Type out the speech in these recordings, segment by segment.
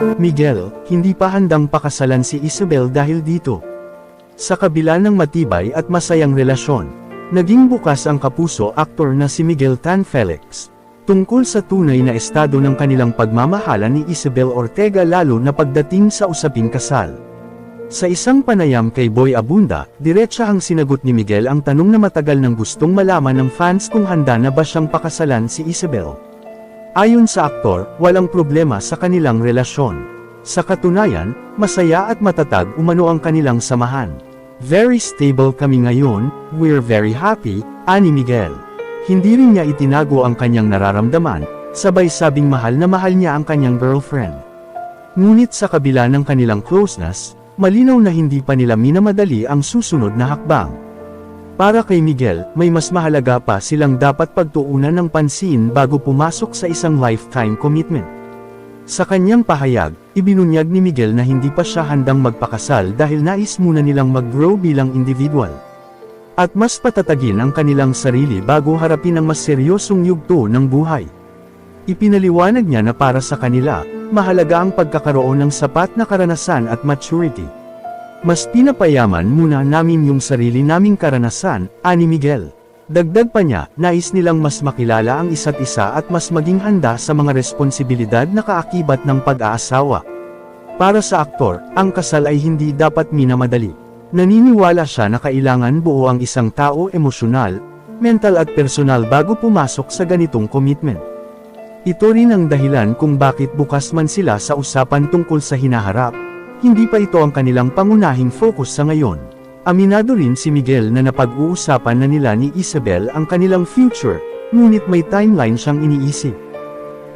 Miguel, hindi pa handang pakasalan si Isabel dahil dito. Sa kabila ng matibay at masayang relasyon, naging bukas ang kapuso aktor na si Miguel Tan Felix. Tungkol sa tunay na estado ng kanilang pagmamahalan ni Isabel Ortega lalo na pagdating sa usaping kasal. Sa isang panayam kay Boy Abunda, diretsahang sinagot ni Miguel ang tanong na matagal nang gustong malaman ng fans kung handa na ba siyang pakasalan si Isabel. Ayon sa aktor, walang problema sa kanilang relasyon. Sa katunayan, masaya at matatag umano ang kanilang samahan. Very stable kami ngayon, we're very happy, ani Miguel. Hindi rin niya itinago ang kanyang nararamdaman, sabay sabing mahal niya ang kanyang girlfriend. Ngunit sa kabila ng kanilang closeness, malinaw na hindi pa nila minamadali ang susunod na hakbang. Para kay Miguel, may mas mahalaga pa silang dapat pagtuunan ng pansin bago pumasok sa isang lifetime commitment. Sa kanyang pahayag, ibinunyag ni Miguel na hindi pa siya handang magpakasal dahil nais muna nilang mag-grow bilang individual. At mas patatagin ang kanilang sarili bago harapin ang mas seryosong yugto ng buhay. Ipinaliwanag niya na para sa kanila, mahalaga ang pagkakaroon ng sapat na karanasan at maturity. Mas pinapayaman muna namin yung sarili naming karanasan, ani Miguel. Dagdag pa niya, nais nilang mas makilala ang isa't isa at mas maging handa sa mga responsibilidad na kaakibat ng pag-aasawa. Para sa aktor, ang kasal ay hindi dapat minamadali. Naniniwala siya na kailangan buo ang isang tao emosyonal, mental at personal bago pumasok sa ganitong commitment. Ito rin ang dahilan kung bakit bukas man sila sa usapan tungkol sa hinaharap. Hindi pa ito ang kanilang pangunahing focus sa ngayon. Aminado rin si Miguel na napag-uusapan na nila ni Isabel ang kanilang future, ngunit may timeline siyang iniisip.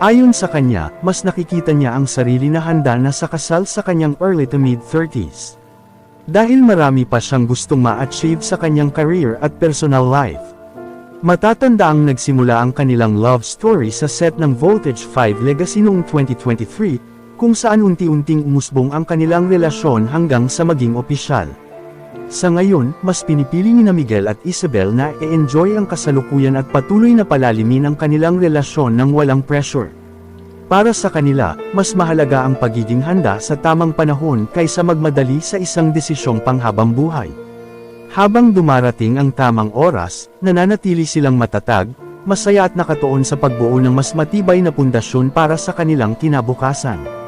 Ayon sa kanya, mas nakikita niya ang sarili na handa na sa kasal sa kanyang early to mid-30s. Dahil marami pa siyang gustong ma-achieve sa kanyang career at personal life. Matatanda ang nagsimula ang kanilang love story sa set ng Voltage 5 Legacy noong 2023, kung saan unti-unting umusbong ang kanilang relasyon hanggang sa maging opisyal. Sa ngayon, mas pinipili ni Miguel at Isabel na i-enjoy ang kasalukuyan at patuloy na palalimin ang kanilang relasyon ng walang pressure. Para sa kanila, mas mahalaga ang pagiging handa sa tamang panahon kaysa magmadali sa isang desisyong panghabang buhay. Habang dumarating ang tamang oras, nananatili silang matatag, masaya at nakatuon sa pagbuo ng mas matibay na pundasyon para sa kanilang kinabukasan.